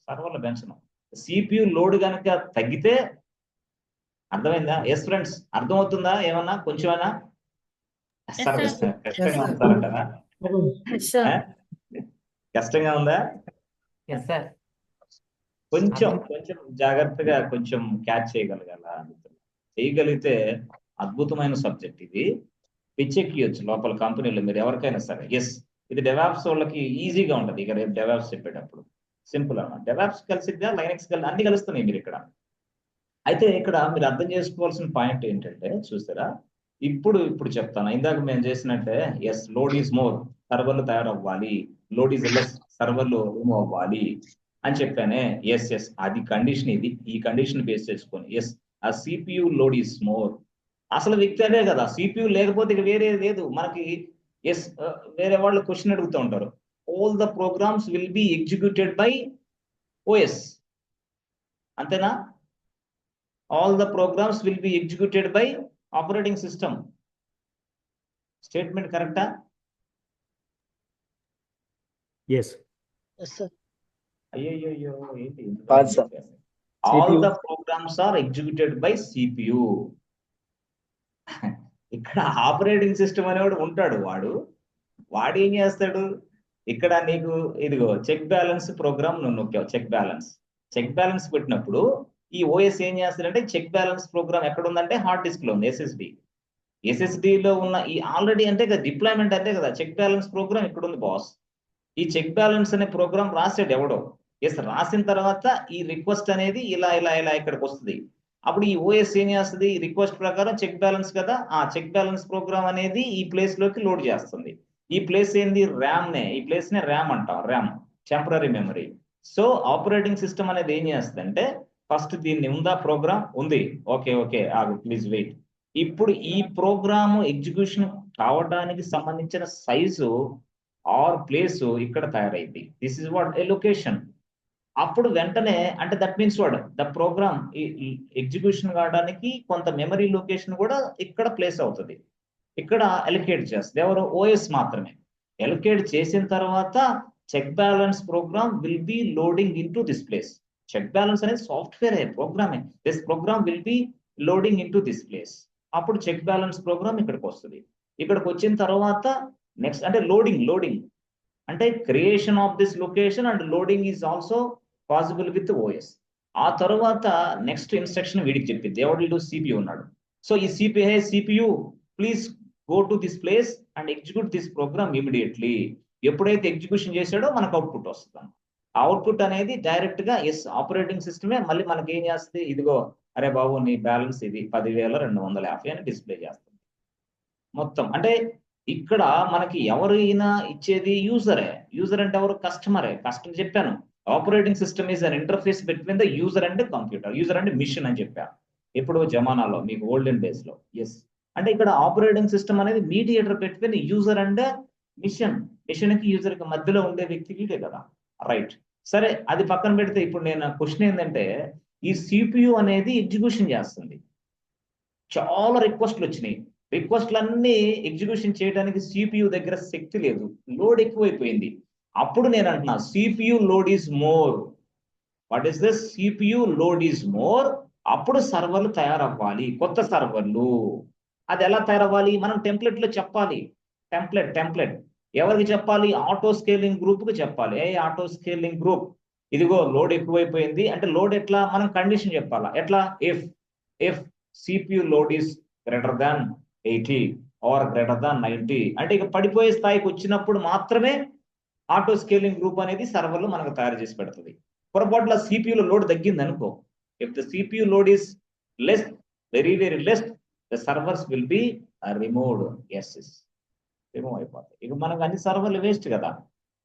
సర్వర్లు పెంచను. సిపియు లోడ్ కనుక తగ్గితే, అర్థమైందా? ఎస్ ఫ్రెండ్స్, అర్థమవుతుందా ఏమన్నా కొంచెమైనా? కష్టంగా ఉంటారంటారా? కష్టంగా ఉందా? కొంచెం కొంచెం జాగ్రత్తగా కొంచెం క్యాచ్ చేయగలిగితే అద్భుతమైన సబ్జెక్ట్ ఇది. పిచ్చెక్కియొచ్చు లోపల కంపెనీలో మీరు ఎవరికైనా సరే. ఎస్, ఇది డెవాప్స్ వాళ్ళకి ఈజీగా ఉంటుంది. ఇక రేపు డెవాప్స్ చెప్పేటప్పుడు సింపుల్ అన్నమాట. డెవాప్స్ కలిసిద్దా, లైనక్స్ కలిసి అన్ని కలుస్తున్నాయి మీరు ఇక్కడ. అయితే ఇక్కడ మీరు అర్థం చేసుకోవాల్సిన పాయింట్ ఏంటంటే, చూస్తారా, ఇప్పుడు చెప్తాను. ఇందాక మేము చేసినట్టే, ఎస్ లోడ్ ఈజ్ మోర్, సర్వర్లు తయారవ్వాలి, లోడ్ ఈజ్ లెస్, సర్వర్లు రిమూవ్ అవ్వాలి అని చెప్పానే. ఎస్ అది కండిషన్. ఇది ఈ కండిషన్ బేస్ చేసుకొని ఎస్ ఆ సిపియు లోడ్ ఈజ్ మోర్. అసలు వ్యక్తి అదే కదా, సిపియు లేకపోతే ఇక వేరే లేదు మనకి. ఎస్, వేరే వాళ్ళు క్వశ్చన్ అడుగుతూ ఉంటారు, all the programs will be executed by OS, అంతేనా? all the programs will be executed by operating system. Statement correct? Yes. Yes, sir. Ayyo, Yes, sir. all CPU. the programs are executed by CPU. ఇక్కడ ఆపరేటింగ్ సిస్టమ్ అనేవాడు ఉంటాడు, వాడు ఏం చేస్తాడు, ఇక్కడ నీకు ఇదిగో చెక్ బ్యాలెన్స్ ప్రోగ్రామ్ నువ్వు నొక్కావు, చెక్ బ్యాలెన్స్ పెట్టినప్పుడు ఈ ఓఎస్ ఏం చేస్తాడంటే, చెక్ బ్యాలెన్స్ ప్రోగ్రామ్ ఎక్కడ ఉందంటే హార్డ్ డిస్క్ లో ఉంది, ఎస్ఎస్డి లో ఉన్న ఈ ఆల్రెడీ అంటే కదా డిప్లాయ్మెంట్ అంటే కదా చెక్ బ్యాలెన్స్ ప్రోగ్రామ్ ఇక్కడ ఉంది బాస్. ఈ చెక్ బ్యాలెన్స్ అనే ప్రోగ్రామ్ రాసాడు ఎవడో. ఎస్, రాసిన తర్వాత ఈ రిక్వెస్ట్ అనేది ఇలా ఇలా ఇలా ఇక్కడికి వస్తుంది. అప్పుడు ఈ ఓఎస్ ఏం చేస్తుంది, ఈ రిక్వెస్ట్ ప్రకారం చెక్ బ్యాలెన్స్ కదా, ఆ చెక్ బ్యాలెన్స్ ప్రోగ్రామ్ అనేది ఈ ప్లేస్ లోకి లోడ్ చేస్తుంది. ఈ ప్లేస్ ఏంది, ఈ ప్లేస్ నే ర్యామ్ అంటాం, RAM temporary memory. So operating system అనేది ఏం చేస్తుందంటే, ఫస్ట్ దీన్ని ఉందా, ప్రోగ్రామ్ ఉంది, ఓకే ప్లీజ్ వెయిట్. ఇప్పుడు ఈ ప్రోగ్రామ్ ఎగ్జిక్యూషన్ కావడానికి సంబంధించిన సైజు ఆర్ ప్లేస్ ఇక్కడ తయారైంది. This is what a location. అప్పుడు వెంటనే అంటే that means what the program execution కావడానికి కొంత మెమరీ లొకేషన్ కూడా ఇక్కడ ప్లేస్ అవుతుంది. ఇక్కడ ఎలొకేట్ చేస్తుంది ఎవరు, ఓఎస్ మాత్రమే. ఎలొకేట్ చేసిన తర్వాత check balance program will be loading in to this place. Check balance అనేది సాఫ్ట్వేర్ ప్రోగ్రామే. This program will be loading in to this place. అప్పుడు చెక్ బ్యాలెన్స్ ప్రోగ్రామ్ ఇక్కడికి వస్తుంది. ఇక్కడికి వచ్చిన తర్వాత నెక్స్ట్ అంటే లోడింగ్ అంటే creation of this location and loading is also possible with OS. ఆ తర్వాత నెక్స్ట్ ఇన్స్ట్రక్షన్ వీడికి చెప్పింది ఎవడు, సిపియు ఉన్నాడు. సో ఈ CPU please go to this place and execute this program immediately. ఎప్పుడైతే ఎగ్జిక్యూషన్ చేశాడో మనకు అవుట్పుట్ వస్తుంది. అవుట్పుట్ అనేది డైరెక్ట్ గా ఎస్ ఆపరేటింగ్ సిస్టమే మళ్ళీ మనకి ఏం చేస్తుంది, ఇదిగో అరే బాబు నీ బ్యాలెన్స్ ఇది 10,250 అని డిస్ప్లే చేస్తుంది మొత్తం. అంటే ఇక్కడ మనకి ఎవరైనా ఇచ్చేది యూజర్ అంటే ఎవరు, కస్టమర్ చెప్పాను. Operating system is an interface between the user and computer, user and machine అని చెప్పాను ఇప్పుడు జమానాలో మీకు ఓల్డెన్ డేస్ లో. ఎస్, అంటే ఇక్కడ ఆపరేటింగ్ సిస్టమ్ అనేది mediator between user and machine కి యూజర్ కి మధ్యలో ఉండే వ్యక్తి వీడే కదా, రైట్? సరే, అది పక్కన పెడితే ఇప్పుడు నేను క్వశ్చన్ ఏంటంటే, ఈ సిపియు అనేది ఎగ్జిక్యూషన్ చేస్తుంది. చాలా రిక్వెస్ట్లు వచ్చినాయి, రిక్వెస్ట్లన్నీ ఎగ్జిక్యూషన్ చేయడానికి సిపియు దగ్గర శక్తి లేదు, లోడ్ ఎక్కువైపోయింది. అప్పుడు నేను అంటున్నా CPU load is more. What is this, CPU load is more. అప్పుడు సర్వర్లు తయారవ్వాలి, కొత్త సర్వర్లు. అది ఎలా తయారవ్వాలి, మనం టెంప్లెట్ లో చెప్పాలి. టెంప్లెట్ ఎవరికి చెప్పాలి, ఆటో స్కేలింగ్ గ్రూప్ కి చెప్పాలి. ఆటో స్కేలింగ్ గ్రూప్, ఇదిగో లోడ్ ఎక్కువైపోయింది అంటే లోడ్ ఎట్లా, మనం కండిషన్ చెప్పాలా, ఎట్లా, if CPU load is greater than 80 or greater than 90 అంటే ఇక పడిపోయే స్థాయికి వచ్చినప్పుడు మాత్రమే ఆటో స్కేలింగ్ గ్రూప్ అనేది సర్వర్లు మనకు తయారు చేసి పెడుతుంది. పొరపాటులో సిపియులో లోడ్ తగ్గింది అనుకో, if the CPU load is less, very less, the servers will be removed. Remove అయిపోతాయి. ఇక మనకు అన్ని సర్వర్లు వేస్ట్ కదా.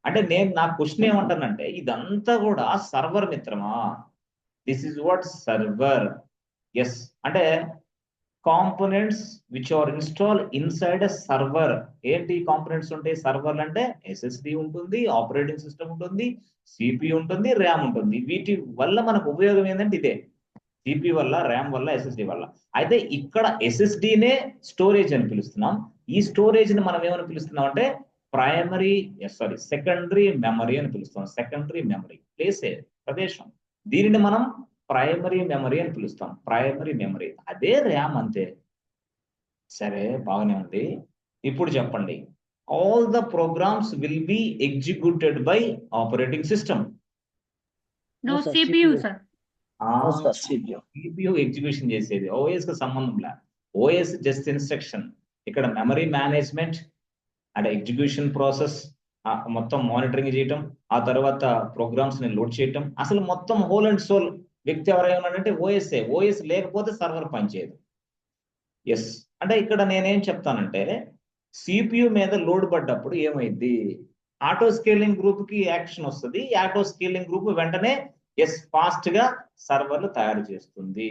అంటే నా క్వశ్చన్ ఏమంటానంటే, ఇదంతా కూడా సర్వర్ మిత్రమా, this is what server. Yes, అంటే components which are install inside a server. ఏంటి కాంపోనెంట్స్ ఉంటాయి సర్వర్లు అంటే? ఎస్ఎస్డి ఉంటుంది, ఆపరేటింగ్ సిస్టమ్ ఉంటుంది, సిపియు ఉంటుంది, ర్యామ్ ఉంటుంది. వీటి వల్ల మనకు ఉపయోగం ఏంటంటే ఇదే, సిపియు వల్ల, ర్యామ్ వల్ల, ఎస్ఎస్డి వల్ల. అయితే ఇక్కడ ఎస్ఎస్డినే స్టోరేజ్ అని పిలుస్తున్నాం. ఈ స్టోరేజ్ ని మనం ఏమని పిలుస్తున్నాం అంటే సెకండరీ మెమరీ అని పిలుస్తాం. సెకండరీ మెమరీ ప్లేసే, ప్రదేశం. దీనిని మనం ప్రైమరీ మెమరీ అని పిలుస్తాం. ప్రైమరీ మెమరీ అదే ర్యామ్ అంతే. సరే, బాగానే ఉంది. ఇప్పుడు చెప్పండి, all the programs will be executed by operating system. No, No, sir, CPU, CPU. sir. No, sir, CPU. CPU execution చేసేది, ఓఎస్ కి సంబంధం లే. OS just instruction. ఇక్కడ మెమరీ మేనేజ్మెంట్ అంటే ఎగ్జిక్యూషన్ ప్రాసెస్, మొత్తం మానిటరింగ్ చేయటం, ఆ తర్వాత ప్రోగ్రామ్స్ ని లోడ్ చేయటం, అసలు మొత్తం హోల్ అండ్ సోల్ వ్యక్తి ఎవరైనా ఉన్నాడంటే ఓఎస్ఏ. ఓఎస్ లేకపోతే సర్వర్ పనిచేయదు. ఎస్, అంటే ఇక్కడ నేనేం చెప్తానంటే సిపియు మీద లోడ్ పడ్డప్పుడు ఏమైంది, ఆటో స్కేలింగ్ గ్రూప్ కి యాక్షన్ వస్తుంది. ఆటో స్కేలింగ్ గ్రూప్ వెంటనే ఫాస్ట్ గా సర్వర్లు తయారు చేస్తుంది.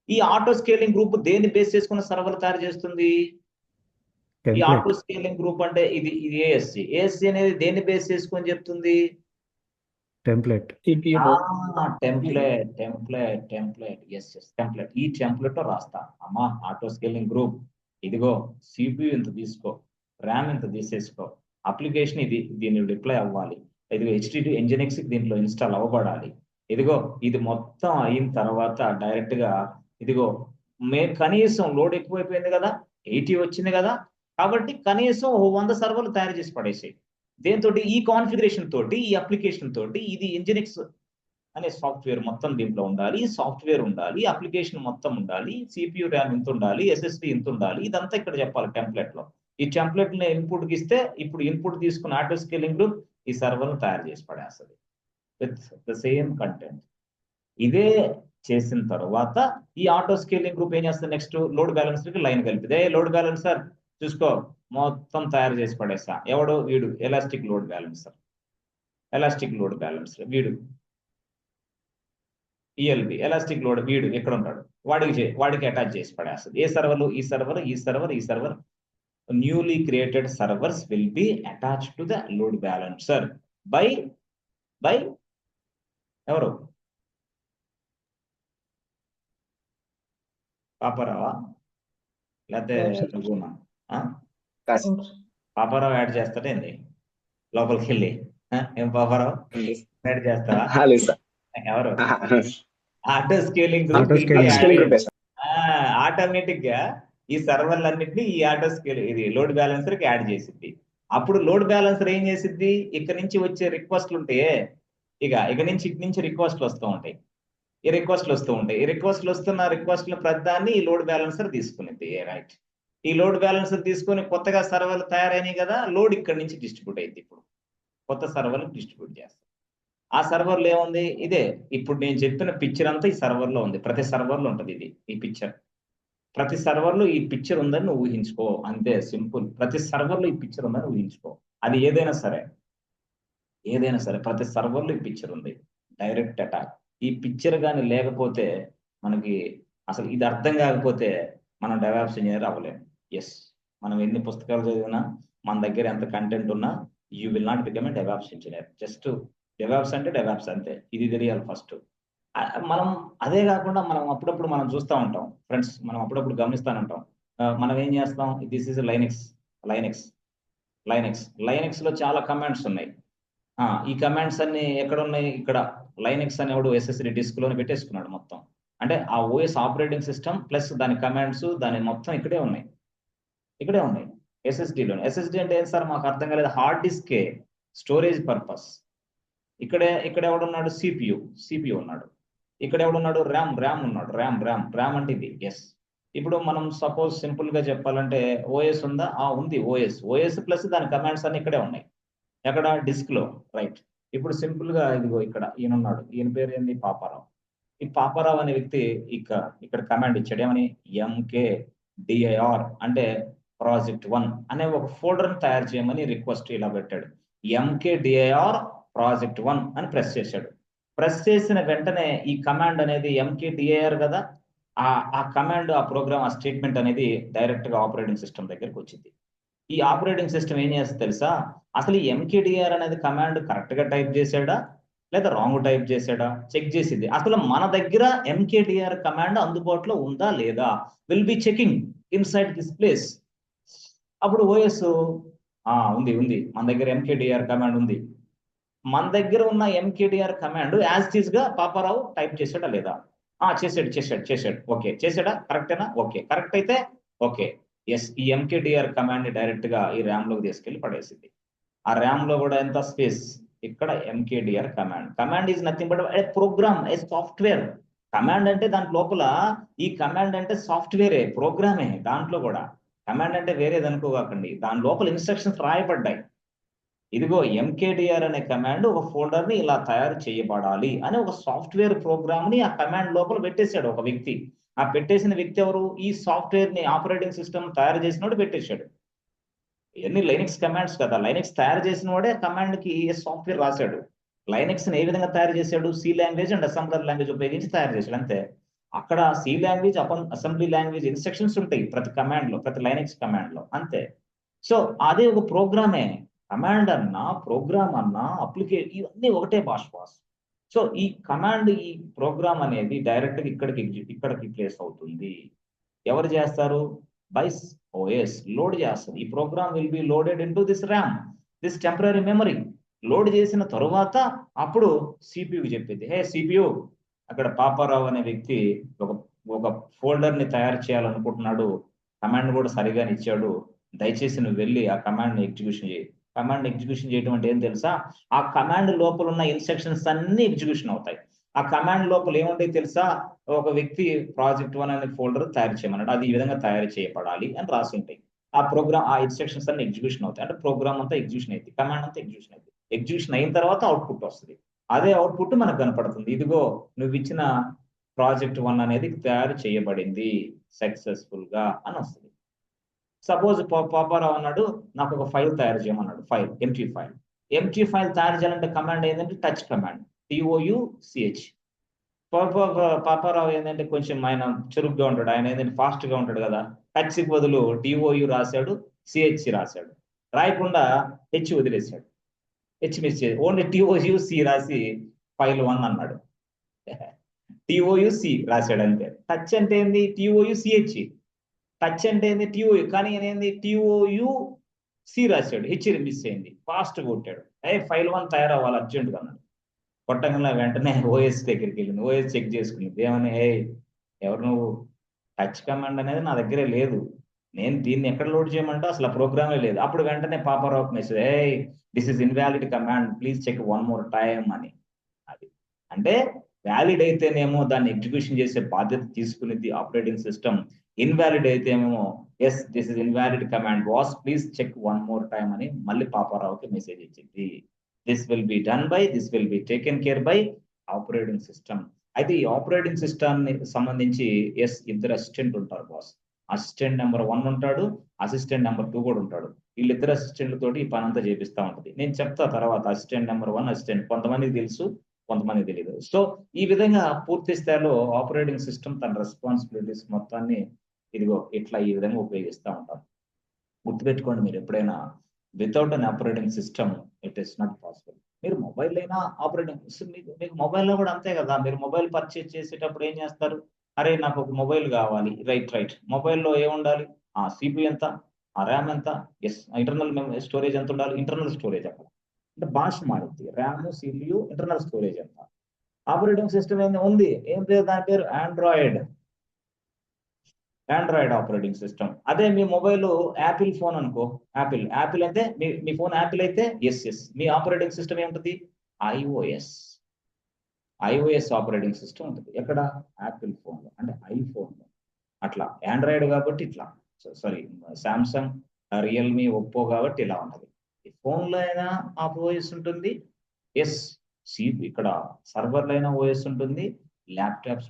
ఈ ఆటో స్కేలింగ్ గ్రూప్ దేన్ని బేస్ చేసుకున్న సర్వర్లు తయారు చేస్తుంది? ఈ ఆటో స్కేలింగ్ గ్రూప్ అంటే ఇది ఏఎస్సి. ఏఎస్సి అనేది దేన్ని బేస్ చేసుకొని చెప్తుంది? Template. CPU. Template. Yes, template. ఈ టెంప్లెట్ లో రాస్తా, అమ్మా ఆటో స్కేలింగ్ గ్రూప్ ఇదిగో, సిపియు ఇంత తీసుకో, ర్యామ్ ఇంత తీసేసుకో, అప్లికేషన్ ఇది, దీన్ని డిప్లాయ్ అవ్వాలి, ఇదిగో హెచ్టిటి ఎంజినిక్స్ దీంట్లో ఇన్స్టాల్ అవ్వబడాలి, ఇదిగో ఇది మొత్తం అయిన తర్వాత డైరెక్ట్ గా ఇదిగో కనీసం లోడ్ ఎక్కువైపోయింది కదా, 80 వచ్చింది కదా, కాబట్టి కనీసం 100 సర్వర్లు తయారు చేసి పడేసాయి. దేంతో? ఈ కాన్ఫిగరేషన్ తోటి, ఈ అప్లికేషన్ తోటి, ఇది ఇంజినిక్స్ అనే సాఫ్ట్వేర్ మొత్తం దీంట్లో ఉండాలి, సాఫ్ట్వేర్ ఉండాలి, అప్లికేషన్ మొత్తం ఉండాలి, సిపియు ర్యామ్ ఇంత ఉండాలి, ఎస్ఎస్డి ఇంత ఉండాలి, ఇదంతా ఇక్కడ చెప్పాలి టెంప్లెట్ లో. ఈ టెంప్లెట్ ని ఇన్పుట్ కి ఇస్తే ఇప్పుడు ఇన్పుట్ తీసుకున్న ఆటో స్కేలింగ్ గ్రూప్ ఈ సర్వర్ తయారు చేసి పడేస్తుంది విత్ ద సేమ్ కంటెంట్. ఇదే చేసిన తర్వాత ఈ ఆటో స్కేలింగ్ గ్రూప్ ఏం చేస్తుంది, నెక్స్ట్ లోడ్ బ్యాలెన్సర్ కి లైన్ కలిపితే, లోడ్ బ్యాలెన్సర్ చూసుకో మొత్తం తయారు చేసి పడేస్తా. ఎవడు? వీడు ఎలాస్టిక్ లోడ్ బ్యాలెన్సర్. వీడు ఈఎల్బి ఎలాస్టిక్ లోడ్, వీడు ఎక్కడ ఉంటాడు, వాడికి అటాచ్ చేసి పడేస్తుంది. ఏ సర్వర్లు? ఈ server newly created servers will be attach to the load balancer by ఎవరు? పాపారావా లేకపోతే రఘునా? పాపారావు యాడ్ చేస్తాడేంది లోపలికి వెళ్ళి? ఏం పాపారావు యాడ్ చేస్తావా? ఎవరు? ఆటో స్కేలింగ్ ఆటోమేటిక్ గా ఈ సర్వర్లన్నింటినీ ఈ ఆటో స్కేల్ ఇది లోడ్ బ్యాలెన్సర్ కి యాడ్ చేసిద్ది. అప్పుడు లోడ్ బ్యాలెన్సర్ ఏం చేసిద్ది, ఇక్కడ నుంచి వచ్చే రిక్వెస్ట్లు ఉంటాయే, ఇక నుంచి రిక్వెస్ట్లు వస్తూ ఉంటాయి. ఈ రిక్వెస్ట్లు వస్తున్న రిక్వెస్ట్ల ప్రతిదాన్ని ఈ లోడ్ బ్యాలెన్సర్ తీసుకునేది. రైట్, ఈ లోడ్ బ్యాలెన్సర్ తీసుకొని కొత్తగా సర్వర్లు తయారైనాయి కదా, లోడ్ ఇక్కడ నుంచి డిస్ట్రిబ్యూట్ అయింది. ఇప్పుడు కొత్త సర్వర్లు డిస్ట్రిబ్యూట్ చేస్తారు. ఆ సర్వర్లో ఏముంది? ఇదే ఇప్పుడు నేను చెప్పిన పిక్చర్ అంతా ఈ సర్వర్లో ఉంది. ప్రతి సర్వర్లో ఉంటుంది ఇది, ఈ పిక్చర్. ప్రతి సర్వర్లో ఈ పిక్చర్ ఉందని నువ్వు ఊహించుకో, అంతే సింపుల్. ప్రతి సర్వర్లో ఈ పిక్చర్ ఉందని ఊహించుకో. అది ఏదైనా సరే ప్రతి సర్వర్లో ఈ పిక్చర్ ఉంది. Direct attack. ఈ పిక్చర్ కానీ లేకపోతే మనకి అసలు ఇది అర్థం కాకపోతే మనం డెవలప్స్ ఇంజనీర్ అవ్వలేము. ఎస్, మనం ఎన్ని పుస్తకాలు చదివినా, మన దగ్గర ఎంత కంటెంట్ ఉన్నా, you will not become a develops engineer. Just develops అంటే డెవలప్స్ అంతే, ఇది తెలియాలి ఫస్ట్. మనం అదే కాకుండా మనం అప్పుడప్పుడు మనం చూస్తూ ఉంటాం ఫ్రెండ్స్, మనం అప్పుడప్పుడు గమనిస్తూ ఉంటాం. మనం ఏం చేస్తాం, దిస్ ఈజ్ లైనెక్స్ లో చాలా కమాండ్స్ ఉన్నాయి. ఈ కమాండ్స్ అన్ని ఎక్కడ ఉన్నాయి? ఇక్కడ లైనెక్స్ అనేవాడు ఎస్ఎస్డి డిస్క్ లోనే పెట్టేసుకున్నాడు మొత్తం. అంటే ఆ ఓఎస్ ఆపరేటింగ్ సిస్టమ్ ప్లస్ దాని కమాండ్స్ దాని మొత్తం ఇక్కడే ఉన్నాయి ఎస్ఎస్డిలోనే. ఎస్ఎస్డి అంటే ఏం సార్ మాకు అర్థం కాలేదు. హార్డ్ డిస్కే, స్టోరేజ్ పర్పస్. ఇక్కడ ఎవడున్నాడు? సిపియు ఉన్నాడు. ఇక్కడ ఎవడున్నాడు? ర్యామ్ ఉన్నాడు. ర్యామ్ అంటే ఇది. ఎస్, ఇప్పుడు మనం సపోజ్ సింపుల్ గా చెప్పాలంటే ఓఎస్ ఉందా? ఉంది. ఓఎస్ ప్లస్ దాని కమాండ్స్ అన్ని ఇక్కడే ఉన్నాయి. ఎక్కడ? డిస్క్ లో. రైట్, ఇప్పుడు సింపుల్ గా ఇదిగో ఇక్కడ ఈయన ఉన్నాడు. ఈయన పేరు ఏంది? పాపారావు. ఈ పాపారావు అనే వ్యక్తి ఇక్కడ కమాండ్ ఇచ్చాడు. ఏమని? MKDIR అంటే ప్రాజెక్ట్ 1 అనే ఒక ఫోల్డర్ తయారు చేయమని రిక్వెస్ట్ ఇలా పెట్టాడు. MKDIR ప్రాజెక్ట్ 1 అని ప్రెస్ చేశాడు. ప్రెస్ చేసిన వెంటనే ఈ కమాండ్ అనేది MKDIR కదా, ఆ కమాండ్, ఆ ప్రోగ్రామ్, ఆ స్టేట్మెంట్ అనేది డైరెక్ట్ గా ఆపరేటింగ్ సిస్టమ్ దగ్గరికి వచ్చింది. ఈ ఆపరేటింగ్ సిస్టమ్ ఏం చేస్తుంది తెలుసా? అసలు ఈ ఎంకేడిఆర్ అనేది కమాండ్ కరెక్ట్ గా టైప్ చేశాడా లేదా రాంగ్ టైప్ చేశాడా చెక్ చేసింది. అసలు మన దగ్గర ఎంకేడిఆర్ కమాండ్ అందుబాటులో ఉందా లేదా, will be checking inside this place. అప్పుడు ఓఎస్ ఉంది ఉంది, మన దగ్గర ఎంకేడిఆర్ కమాండ్ ఉంది. మన దగ్గర ఉన్న ఎంకేడిఆర్ కమాండ్ యాజ్ ఇట్ ఈస్ గా పాపారావు టైప్ చేశాడా లేదా? చేశాడు. ఓకే, చేశాడా? కరెక్టేనా? ఓకే, కరెక్ట్ అయితే ఓకే, ఎస్. ఈ ఎంకేడిఆర్ కమాండ్ ని డైరెక్ట్ గా ఈ ర్యామ్ లోకి తీసుకెళ్లి పడేసింది. ఆ ర్యామ్ లో కూడా ఎంత స్పేస్? ఇక్కడ MKDIR command is nothing but a program, a software. Command అంటే దాని లోపల, ఈ కమాండ్ అంటే సాఫ్ట్వేరే, ప్రోగ్రామే. దాంట్లో కూడా కమాండ్ అంటే వేరేది అనుకోకండి, దాని లోపల ఇన్స్ట్రక్షన్స్ రాయబడ్డాయి. ఇదిగో ఎంకేడిఆర్ అనే కమాండ్ ఒక ఫోల్డర్ ని ఇలా తయారు చేయబడాలి అని ఒక సాఫ్ట్వేర్ ప్రోగ్రామ్ ని ఆ కమాండ్ లోపల పెట్టేశాడు ఒక వ్యక్తి. ఆ పెట్టేసిన వ్యక్తి ఎవరు? ఈ సాఫ్ట్వేర్ ని, ఆపరేటింగ్ సిస్టమ్ తయారు చేసినోడు పెట్టేశాడు. ఇవన్నీ లైనక్స్ కమాండ్స్ కదా, లైనక్స్ తయారు చేసిన వాడే కమాండ్ కి సాఫ్ట్వేర్ రాశాడు. లైనక్స్ ని ఏ విధంగా తయారు చేశాడు? C language and assembler language ఉపయోగించి తయారు చేశాడు, అంతే. అక్కడ C language, assembly language instructions ఉంటాయి ప్రతి కమాండ్ లో, ప్రతి లైనక్స్ కమాండ్ లో, అంతే. సో అదే ఒక ప్రోగ్రామే. కమాండ్ అన్నా, ప్రోగ్రామ్ అన్నా, అప్లికేషన్, ఇవన్నీ ఒకటే బాస్. సో ఈ కమాండ్, ఈ ప్రోగ్రామ్ అనేది డైరెక్ట్ గా ఇక్కడికి ప్లేస్ అవుతుంది. ఎవరు చేస్తారు? బైస్ ఓఎస్ లోడ్ చేస్తుంది. ఈ program will be loaded in to this RAM, this temporary memory. Load చేసిన తరువాత అప్పుడు సిపియు చెప్పింది, హే సిపియు, అక్కడ పాపారావు అనే వ్యక్తి ఒక ఫోల్డర్ ని తయారు చేయాలనుకుంటున్నాడు, కమాండ్ కూడా సరిగానే ఇచ్చాడు, దయచేసి నువ్వు వెళ్ళి ఆ కమాండ్ ని ఎగ్జిక్యూషన్ చేయి. కమాండ్ ఎగ్జిక్యూషన్ చేయడం అంటే ఏం తెలుసా? ఆ కమాండ్ లోపల ఉన్న ఇన్స్ట్రక్షన్స్ అన్ని ఎగ్జిక్యూషన్ అవుతాయి. ఆ కమాండ్ లోపల ఏముంటాయి తెలుసా? ఒక వ్యక్తి ప్రాజెక్ట్ 1 అనే ఫోల్డర్ తయారు చేయమన్నాడు, అది ఈ విధంగా తయారు చేయబడాలి అని రాసి ఉంటాయి. ఆ ప్రోగ్రామ్, ఆ ఇన్స్ట్రక్షన్స్ అన్ని ఎగ్జిక్యూషన్ అవుతాయి. అంటే ప్రోగ్రామ్ అంతా ఎగ్జిక్యూషన్ అయింది, కమాండ్ అంతా ఎగ్జిక్యూషన్ అయింది. ఎగ్జిక్యూషన్ అయిన తర్వాత అవుట్పుట్ వస్తుంది. అదే అవుట్పుట్ మనకు కనపడుతుంది, ఇదిగో నువ్వు ఇచ్చిన ప్రాజెక్ట్ 1 అనేది తయారు చేయబడింది సక్సెస్ఫుల్ గా అని వస్తుంది. సపోజ్ పాపారావు అన్నాడు, నాకు ఒక ఫైల్ తయారు చేయమన్నాడు, ఎంటీ ఫైల్ తయారు చేయాలంటే కమాండ్ ఏంటంటే టచ్ కమాండ్, TOUCH. పాపారావు ఏంటంటే కొంచెం ఆయన చురుగ్గా ఉంటాడు, ఆయన ఏంటంటే ఫాస్ట్ గా ఉంటాడు కదా, టచ్ కి బదులు TOU రాశాడు, CH రాశాడు, రాయకుండా హెచ్ వదిలేశాడు. హెచ్ మిస్ చేసి ఓన్లీ TOUC రాసి ఫైల్ 1 అన్నాడు. TOUC రాశాడు అంతే. టచ్ అంటే ఏంది? TOUCH. టచ్ అంటే ఏంది? TOU. కానీ ఏంది? TOUC రాశాడు, హెచ్ మిస్ అయింది, ఫాస్ట్ కొట్టాడు. ఫైల్ 1 తయారవ్వాలి అర్జెంట్ గా అన్నాడు. కొట్టంగా వెంటనే ఓఎస్ దగ్గరికి వెళ్ళింది, ఓఎస్ చెక్ చేసుకుని ఏమని, ఎవరు నువ్వు? టచ్ కమాండ్ అనేది నా దగ్గరే లేదు, నేను దీన్ని ఎక్కడ లోడ్ చేయమంటే అసలు ఆ ప్రోగ్రామే లేదు. అప్పుడు వెంటనే Paparao message, this is invalid command, please check 1 more time అని. అది అంటే వ్యాలిడ్ అయితేనేమో దాన్ని ఎగ్జిక్యూషన్ చేసే బాధ్యత తీసుకునేది ఆపరేటింగ్ సిస్టమ్, ఇన్వాలిడ్ అయితేనేమో yes this is invalid command boss, please check 1 more time అని మళ్ళీ పాపారావుకి మెసేజ్ ఇచ్చింది. This will be done by, this will be taken care by operating system. అయితే ఈ ఆపరేటింగ్ సిస్టమ్ ని సంబంధించి ఇద్దరు అసిస్టెంట్ ఉంటారు బాస్. అసిస్టెంట్ నెంబర్ 1 ఉంటాడు, అసిస్టెంట్ నెంబర్ 2 కూడా ఉంటాడు. వీళ్ళిద్దరు అసిస్టెంట్లతోటి ఈ పని అంతా చేపిస్తా ఉంటది. నేను చెప్తా తర్వాత అసిస్టెంట్ నెంబర్ 1, అసిస్టెంట్, కొంతమందికి తెలుసు, కొంతమంది తెలియదు. సో ఈ విధంగా పూర్తి స్థాయిలో ఆపరేటింగ్ సిస్టమ్ తన రెస్పాన్సిబిలిటీస్ మొత్తాన్ని ఇదిగో ఇట్లా ఈ విధంగా ఉపయోగిస్తూ ఉంటారు. గుర్తుపెట్టుకోండి, మీరు ఎప్పుడైనా without an operating system it is not possible. మీరు మొబైల్ అయినా ఆపరేటింగ్, మీకు మొబైల్లో కూడా అంతే కదా. మీరు మొబైల్ పర్చేజ్ చేసేటప్పుడు ఏం చేస్తారు? అరే నాకు ఒక మొబైల్ కావాలి, రైట్. మొబైల్లో ఏముండాలి? CPU ఎంత, ర్యామ్ ఎంత, ఇంటర్నల్ స్టోరేజ్ ఎంత ఉండాలి, ఇంటర్నల్ స్టోరేజ్ అక్కడ అంటే భాష మారుతుంది. ర్యామ్, CPU, ఇంటర్నల్ స్టోరేజ్ ఎంత. ఆపరేటింగ్ సిస్టమ్ ఏంది ఉంది, ఏం పేరు? దాని పేరు ఆండ్రాయిడ్ ఆపరేటింగ్ సిస్టమ్. అదే మీ మొబైల్ యాపిల్ ఫోన్ అనుకో, యాపిల్ అయితే మీ ఫోన్ యాపిల్ అయితే ఎస్ మీ ఆపరేటింగ్ సిస్టమ్ ఏముంటుంది? ఐఓఎస్ ఆపరేటింగ్ సిస్టమ్ ఉంటుంది. ఎక్కడ? యాపిల్ ఫోన్ లో, అంటే ఐఫోన్ లో. అట్లా ఆండ్రాయిడ్ కాబట్టి ఇట్లా, సారీ సామ్సంగ్, రియల్మీ, ఒప్పో కాబట్టి ఇలా ఉంటుంది. ఫోన్ లో అయినా ఓఎస్ ఉంటుంది, ఇక్కడ సర్వర్లో అయినా ఓఎస్ ఉంటుంది, ల్యాప్టాప్స్ లో